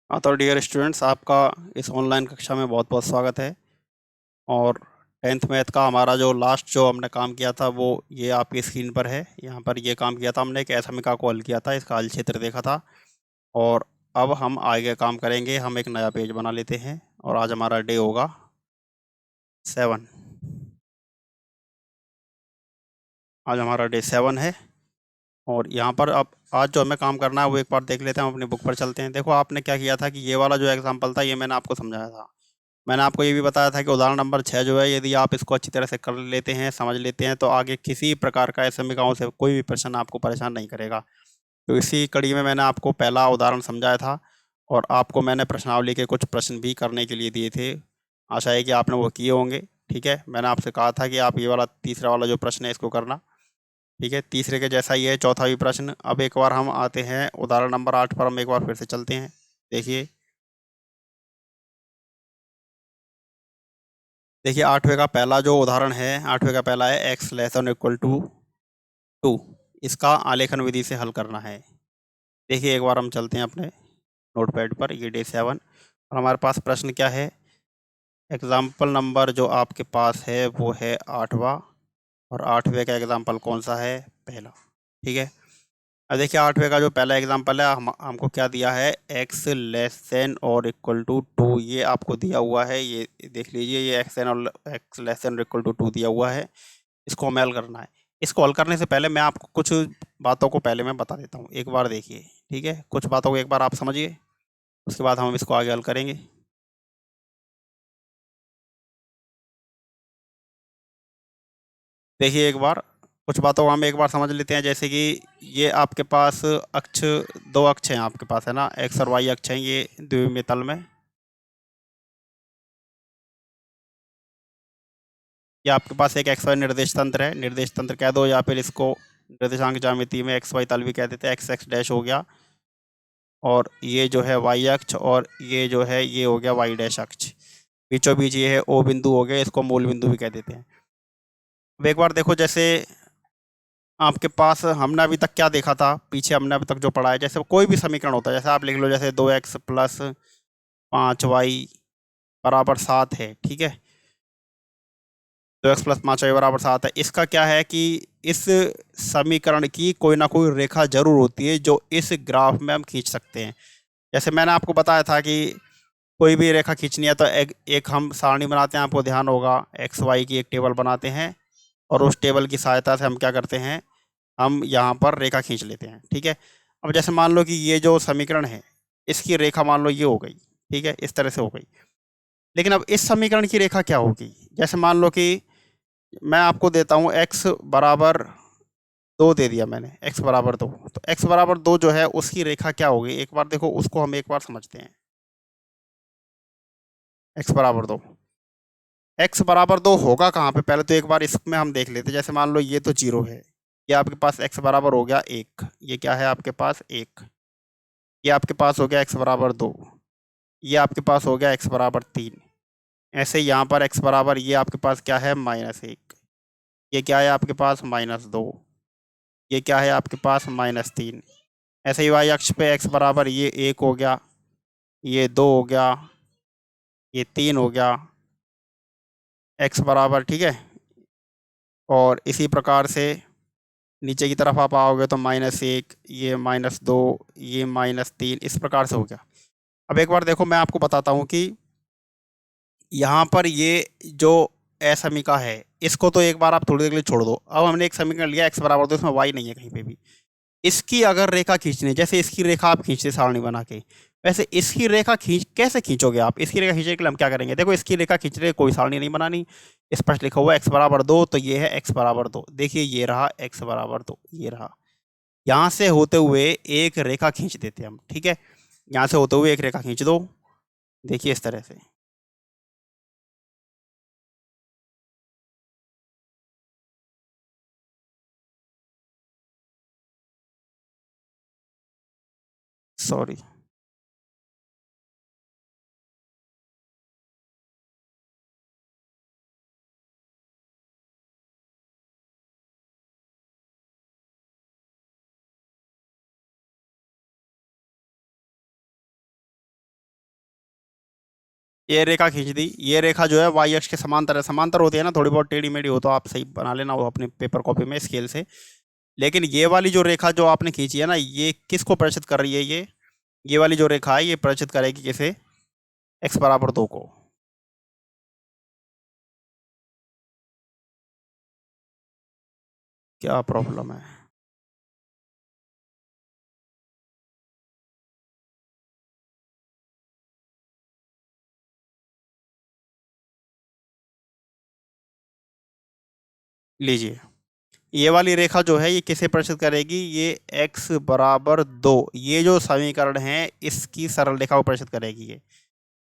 हाँ तो dear students, आपका इस ऑनलाइन कक्षा में बहुत बहुत स्वागत है। और टेंथ मैथ का हमारा जो लास्ट जो हमने काम किया था वो ये आपकी स्क्रीन पर है। यहाँ पर ये काम किया था हमने, एक असमीका को हल किया था, इसका हल क्षेत्र देखा था। और अब हम आगे काम करेंगे, हम एक नया पेज बना लेते हैं और आज हमारा डे होगा 7। आज हमारा डे 7 है। और यहाँ पर अब आज जो हमें काम करना है वो एक बार देख लेते हैं, हम अपनी बुक पर चलते हैं। देखो आपने क्या किया था कि ये वाला जो एग्जाम्पल था ये मैंने आपको समझाया था। मैंने आपको ये भी बताया था कि उदाहरण नंबर 6 जो है, यदि आप इसको अच्छी तरह से कर लेते हैं, समझ लेते हैं, तो आगे किसी प्रकार का समीकरणों से कोई भी प्रश्न आपको परेशान नहीं करेगा। तो इसी कड़ी में मैंने आपको पहला उदाहरण समझाया था और आपको मैंने प्रश्नावली के कुछ प्रश्न भी करने के लिए दिए थे। आशा है कि आपने वो किए होंगे। ठीक है, मैंने आपसे कहा था कि आप ये वाला तीसरा वाला जो प्रश्न है इसको करना। ठीक है, तीसरे के जैसा ही है चौथा भी प्रश्न। अब एक बार हम आते हैं उदाहरण नंबर 8 पर, हम एक बार फिर से चलते हैं। देखिए देखिए आठवें का पहला जो उदाहरण है, आठवें का पहला है x less than equal to 2। इसका आलेखन विधि से हल करना है। देखिए एक बार हम चलते हैं अपने नोटपैड पर, ये डे 7 और हमारे पास प्रश्न क्या है। एग्जाम्पल नंबर जो आपके पास है वो है 8वां और 8वें का एग्जाम्पल कौन सा है, पहला। ठीक है, अब देखिए 8वें का जो पहला एग्जाम्पल है, हमको क्या दिया है, एक्स लेस देन और इक्वल टू 2, ये आपको दिया हुआ है। ये देख लीजिए, ये एक्स एन और एक्स लेस देन और इक्वल टू 2 दिया हुआ है। इसको हमें हल करना है। इसको हल करने से पहले मैं आपको कुछ बातों को पहले मैं बता देता हूँ, एक बार देखिए। ठीक है, कुछ बातों को एक बार आप समझिए, उसके बाद हम इसको आगे हल करेंगे। देखिए एक बार कुछ बातों को हम एक बार समझ लेते हैं। जैसे कि ये आपके पास अक्ष, दो अक्ष हैं आपके पास, है ना, एक्स और वाई अक्ष हैं ये द्विमीय तल में। ये आपके पास एक एक्स वाई निर्देश तंत्र है, निर्देश तंत्र कह दो, या फिर इसको निर्देशांक ज्यामिति में एक्स वाई तल भी कह देते हैं। एक्स एक्स डैश हो गया और ये जो है वाई अक्ष, और ये जो है ये हो गया वाई डैश अक्ष। बीचों बीच ये है ओ बिंदु हो गया, इसको मूल बिंदु भी कह देते हैं। अब एक बार देखो, जैसे आपके पास हमने अभी तक क्या देखा था, पीछे हमने अभी तक जो पढ़ा है, जैसे कोई भी समीकरण होता है, जैसे आप लिख लो, जैसे 2x प्लस 5y बराबर 7 है। ठीक है, 2x प्लस 5y बराबर 7 है। इसका क्या है कि इस समीकरण की कोई ना कोई रेखा जरूर होती है जो इस ग्राफ में हम खींच सकते हैं। जैसे मैंने आपको बताया था कि कोई भी रेखा खींचनी है तो एक हम सारणी बनाते हैं, आपको ध्यान होगा, एक्स वाई की एक टेबल बनाते हैं और उस टेबल की सहायता से हम क्या करते हैं, हम यहाँ पर रेखा खींच लेते हैं। ठीक है, अब जैसे मान लो कि ये जो समीकरण है इसकी रेखा मान लो ये हो गई। ठीक है, इस तरह से हो गई। लेकिन अब इस समीकरण की रेखा क्या होगी, जैसे मान लो कि मैं आपको देता हूँ एक्स बराबर 2 दे दिया मैंने, एक्स बराबर 2, तो एक्स बराबर 2 जो है उसकी रेखा क्या होगी, एक बार देखो उसको हम एक बार समझते हैं। एक्स बराबर 2, एक्स बराबर 2 होगा कहाँ पे, पहले तो एक बार इसमें हम देख लेते हैं। जैसे मान लो ये तो 0 है, ये आपके पास एक्स बराबर हो गया 1, ये क्या है आपके पास 1, ये आपके पास हो गया एक्स बराबर 2, ये आपके पास हो गया एक्स बराबर 3। ऐसे यहाँ पर एक्स बराबर ये आपके पास क्या है, -1, ये क्या है आपके पास -2, ये क्या है आपके पास -3। ऐसे ही वाई अक्ष पे एक्स बराबर ये 1 हो गया, ये 2 हो गया, ये 3 हो गया, एक्स बराबर, ठीक है। और इसी प्रकार से नीचे की तरफ आप आओगे तो -1, ये -2, ये -3, इस प्रकार से हो गया। अब एक बार देखो मैं आपको बताता हूँ कि यहाँ पर ये जो असमीका है इसको तो एक बार आप थोड़ी देर के लिए छोड़ दो। अब हमने एक समीकरण लिया एक्स बराबर 2, इसमें वाई नहीं है कहीं पे भी। इसकी अगर रेखा खींचनी है, जैसे इसकी रेखा आप खींचते सारणी बना के, वैसे इसकी रेखा कैसे खींचोगे आप। इसकी रेखा खींचने के लिए हम क्या करेंगे, देखो इसकी रेखा खींचने के लिए कोई सारणी नहीं बनानी, स्पष्ट लिखा हुआ एक्स बराबर 2, तो ये है एक्स बराबर 2। देखिए ये रहा एक्स बराबर 2, ये रहा। यहाँ से होते हुए एक रेखा खींच देते हैं हम। ठीक है, यहाँ से होते हुए एक रेखा खींच दो, देखिए इस तरह से। सॉरी, ये रेखा खींच दी, ये रेखा जो है वाई अक्ष के समांतर है, समांतर होती है ना, थोड़ी बहुत टेढ़ी मेढ़ी हो तो आप सही बना लेना वो अपने पेपर कॉपी में स्केल से। लेकिन ये वाली जो रेखा जो आपने खींची है ना, ये किसको प्रदर्शित कर रही है, ये वाली जो रेखा है ये प्रदर्शित करेगी किसे, x बराबर 2 को। क्या प्रॉब्लम है? लीजिए, ये वाली रेखा जो है ये किसे प्रदर्शित करेगी, ये x बराबर 2, ये जो समीकरण है इसकी सरल रेखा को प्रदर्शित करेगी ये।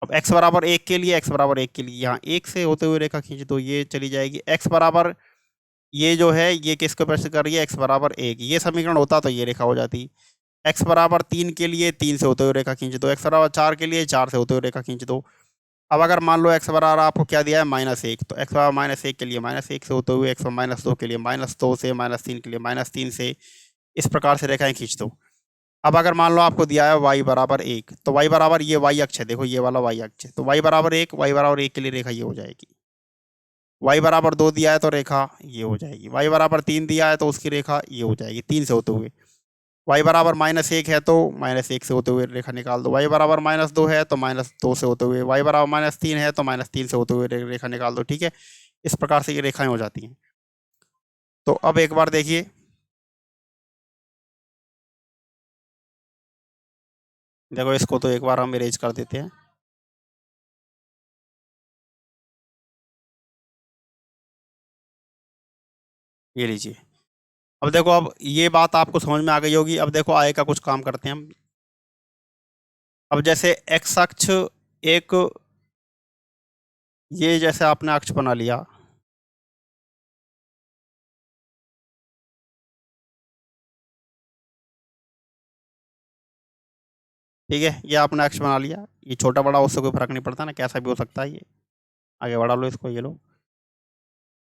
अब x बराबर 1 के लिए, x बराबर 1 के लिए यहाँ 1 से होते हुए रेखा खींच दो, ये चली जाएगी। x बराबर ये जो है ये किसको प्रदर्शित कर रही है, x बराबर 1, ये समीकरण होता तो ये रेखा हो जाती। x बराबर 3 के लिए 3 से होते हुए रेखा खींच दो, x बराबर 4 के लिए 4 से होते हुए रेखा खींच दो। अब अगर मान लो x बराबर आपको क्या दिया है, -1, तो x बराबर -1 के लिए -1 से होते हुए, x -2 के लिए -2 से, -3 के लिए -3 से, इस प्रकार से रेखाएं खींच दो। अब अगर मान लो आपको दिया है y बराबर 1, तो y बराबर ये y अक्ष है, देखो ये वाला y अक्ष है, तो y बराबर 1, y बराबर 1 के लिए रेखा ये हो जाएगी। y बराबर 2 दिया है तो रेखा ये हो जाएगी। y बराबर 3 दिया है तो उसकी रेखा ये हो जाएगी 3 से होते हुए। y बराबर -1 है तो -1 से होते हुए रेखा निकाल दो। y बराबर -2 है तो -2 से होते हुए। y बराबर -3 है तो -3 से होते हुए रेखा निकाल दो। ठीक है, इस प्रकार से ये रेखाएं हो जाती हैं। तो अब एक बार देखिए, देखो इसको तो एक बार हम इरेज कर देते हैं। ये लीजिए, अब देखो, अब ये बात आपको समझ में आ गई होगी। अब देखो आगे का कुछ काम करते हैं हम। अब जैसे एक्स अक्ष एक, ये जैसे आपने अक्ष बना लिया, ठीक है, ये आपने अक्ष बना लिया, ये छोटा बड़ा उससे कोई फर्क नहीं पड़ता ना, कैसा भी हो सकता है ये। आगे बढ़ा लो इसको, ये लो।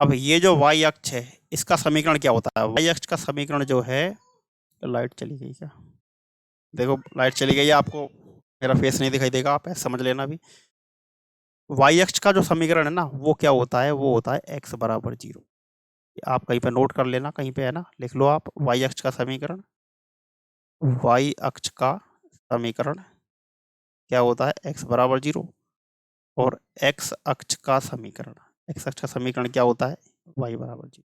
अब ये जो y अक्ष है इसका समीकरण क्या होता है, y अक्ष का समीकरण जो है, लाइट चली गई क्या, देखो लाइट चली गई है, आपको मेरा फेस नहीं दिखाई देगा, आप ऐसे समझ लेना भी। y अक्ष का जो समीकरण है ना वो क्या होता है, वो होता है x बराबर 0। आप कहीं पे नोट कर लेना, कहीं पे है ना, लिख लो आप y अक्ष का समीकरण। y अक्ष का समीकरण क्या होता है, x बराबर 0। और x अक्ष का समीकरण, x अक्ष का समीकरण क्या होता है, y बराबर 0।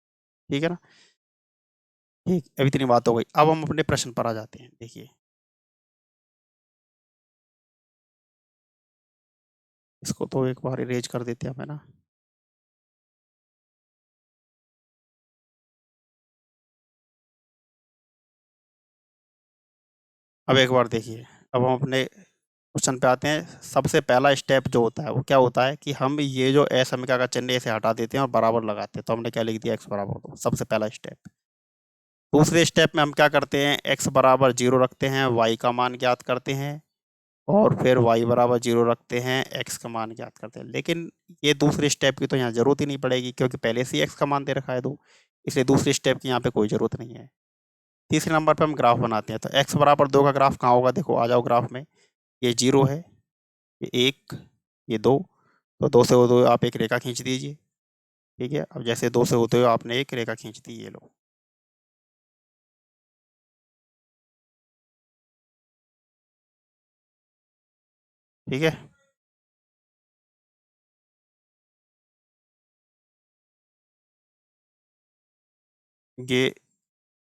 ठीक है ना, ठीक, अभी इतनी बात हो गई। अब हम अपने प्रश्न पर आ जाते हैं। देखिए इसको तो एक बार इरेज कर देते हैं, है ना। अब एक बार देखिए, अब हम अपने क्वेश्चन पे आते हैं। सबसे पहला स्टेप जो होता है वो क्या होता है कि हम ये जो असमीका का चिन्ह इसे हटा देते हैं और बराबर लगाते हैं। तो हमने क्या लिख दिया, x बराबर 2, सबसे पहला स्टेप। दूसरे स्टेप में हम क्या करते हैं, x बराबर 0 रखते हैं, y का मान ज्ञात करते हैं, और फिर y बराबर 0 रखते हैं, x का मान ज्ञात करते हैं। लेकिन ये दूसरे स्टेप की तो यहाँ जरूरत ही नहीं पड़ेगी, क्योंकि पहले से ही x का मान दे रखा है 2, इसलिए दूसरे स्टेप की यहाँ पे कोई जरूरत नहीं है। तीसरे नंबर पे हम ग्राफ बनाते हैं। तो x बराबर 2 का ग्राफ कहाँ होगा, देखो आ जाओ ग्राफ में। ये 0 है, ये 1, ये 2, तो 2 से होते हुए आप एक रेखा खींच दीजिए। ठीक है, अब जैसे 2 से होते हुए आपने एक रेखा खींच दी, ये लो। ठीक है, ये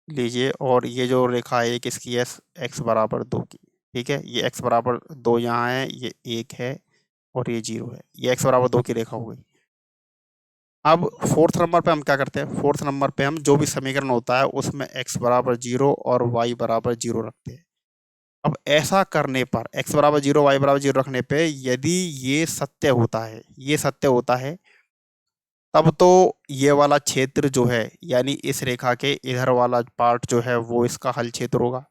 लीजिए, और ये जो रेखा है ये किसकी है, x बराबर 2 की। ठीक है, ये x बराबर 2 यहाँ है, ये 1 है, और ये 0 है, ये x बराबर 2 की रेखा हो गई। अब फोर्थ नंबर पे हम क्या करते हैं, फोर्थ नंबर पे हम जो भी समीकरण होता है उसमें x बराबर 0 और y बराबर 0 रखते हैं। अब ऐसा करने पर x बराबर 0, y बराबर 0 रखने पे यदि ये सत्य होता है, ये सत्य होता है, तब तो ये वाला क्षेत्र जो है, यानी इस रेखा के इधर वाला पार्ट जो है वो इसका हल क्षेत्र होगा।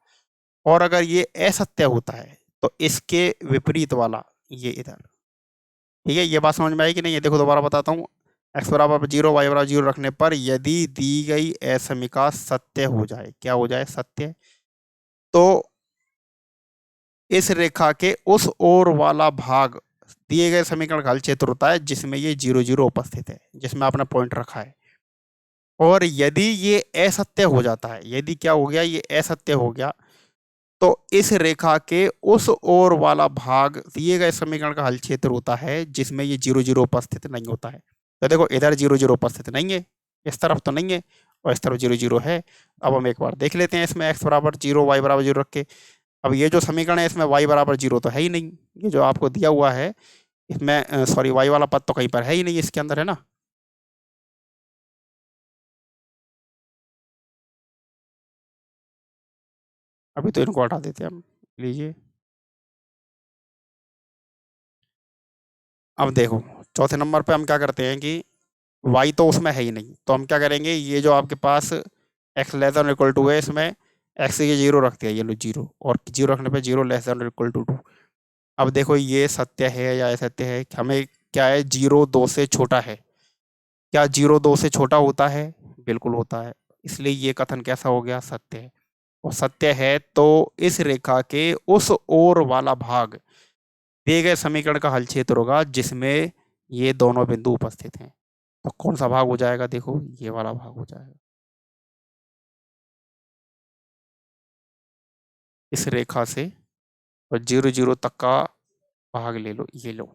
और अगर ये असत्य होता है तो इसके विपरीत वाला ये इधर। ठीक है, ये बात समझ में आई कि नहीं, ये देखो दोबारा बताता हूँ। x बराबर 0, y बराबर 0 रखने पर यदि दी गई असमीका सत्य हो जाए, क्या हो जाए, सत्य, तो इस रेखा के उस ओर वाला भाग दिए गए समीकरण का हल क्षेत्र होता है जिसमें ये 0 0 उपस्थित है, जिसमें आपने पॉइंट रखा है। और यदि ये असत्य हो जाता है, यदि क्या हो गया, ये असत्य हो गया, तो इस रेखा के उस ओर वाला भाग दिए गए समीकरण का हल क्षेत्र होता है जिसमें ये 0 0 उपस्थित नहीं होता है। तो देखो इधर 0 0 उपस्थित नहीं है, इस तरफ तो नहीं है, और इस तरफ 0 0 है। अब हम एक बार देख लेते हैं इसमें x बराबर 0 y बराबर 0 रख के। अब ये जो समीकरण है इसमें y बराबर 0 तो है ही नहीं, ये जो आपको दिया हुआ है इसमें सॉरी y वाला पद तो कहीं पर है ही नहीं इसके अंदर, है ना। अभी तो इनको हटा देते हैं हम, लीजिए। अब देखो चौथे नंबर पे हम क्या करते हैं कि y तो उसमें है ही नहीं, तो हम क्या करेंगे, ये जो आपके पास x less than equal to है, इसमें x ये 0 रख दिया, ये लो 0, और 0 रखने पे 0 लेस देन इक्वल टू 2। अब देखो ये सत्य है या असत्य है, हमें क्या है, 0 2 से छोटा है। क्या 0 2 से छोटा होता है? बिल्कुल होता है, इसलिए ये कथन कैसा हो गया, सत्य है। और सत्य है तो इस रेखा के उस ओर वाला भाग दिए गए समीकरण का हल क्षेत्र होगा जिसमें ये दोनों बिंदु उपस्थित हैं। तो कौन सा भाग हो जाएगा, देखो ये वाला भाग हो जाएगा। इस रेखा से और 0 0 तक का भाग ले लो, ये लो,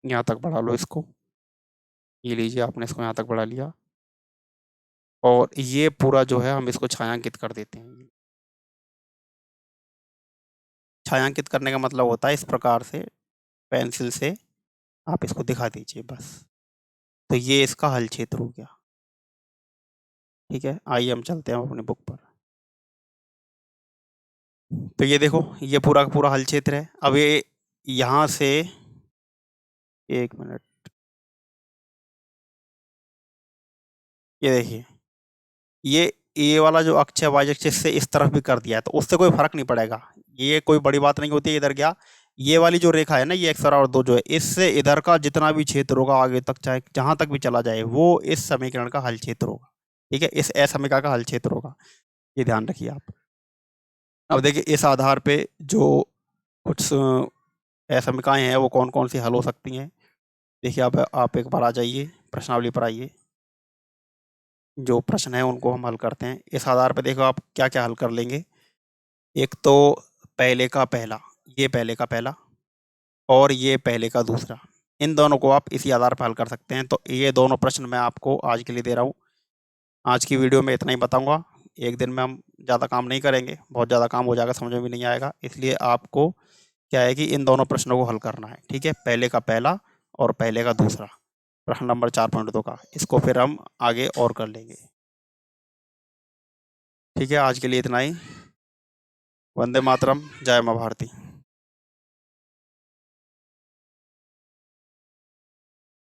यहाँ तक बढ़ा लो इसको, ये लीजिए आपने इसको यहाँ तक बढ़ा लिया, और ये पूरा जो है हम इसको छायांकित कर देते हैं। छायांकित करने का मतलब होता है इस प्रकार से पेंसिल से आप इसको दिखा दीजिए बस। तो ये इसका हल क्षेत्र हो गया। ठीक है, आइए हम चलते हैं अपनी बुक पर। तो ये देखो ये पूरा का पूरा हल क्षेत्र है। अब ये यहाँ से, एक मिनट, ये देखिए, ये वाला जो अक्ष है वाई अक्ष से इस तरफ भी कर दिया है, तो उससे कोई फर्क नहीं पड़ेगा, ये कोई बड़ी बात नहीं होती है। इधर गया, ये वाली जो रेखा है ना, ये x बराबर 2 जो है, इससे इधर का जितना भी क्षेत्र होगा आगे तक, चाहे जहां तक भी चला जाए, वो इस समीकरण का हल क्षेत्र होगा। ठीक है, इस असमीकरण का हल क्षेत्र होगा, ये ध्यान रखिए आप। अब देखिए इस आधार पे जो कुछ असमीकाएं हैं वो कौन कौन सी हल हो सकती हैं। देखिए आप एक बार आ जाइए प्रश्नावली पर, आइए, जो प्रश्न है उनको हम हल करते हैं। इस आधार पे देखो आप क्या क्या हल कर लेंगे। एक तो पहले का पहला, ये पहले का पहला, और ये पहले का दूसरा, इन दोनों को आप इसी आधार पर हल कर सकते हैं। तो ये दोनों प्रश्न मैं आपको आज के लिए दे रहा हूँ। आज की वीडियो में इतना ही बताऊंगा, एक दिन में हम ज़्यादा काम नहीं करेंगे, बहुत ज़्यादा काम हो जाएगा, समझ में भी नहीं आएगा। इसलिए आपको क्या है कि इन दोनों प्रश्नों को हल करना है। ठीक है, पहले का पहला और पहले का दूसरा, प्रश्न नंबर 4.2 का, इसको फिर हम आगे और कर लेंगे। ठीक है, आज के लिए इतना ही। वंदे मातरम, जय माँ भारती।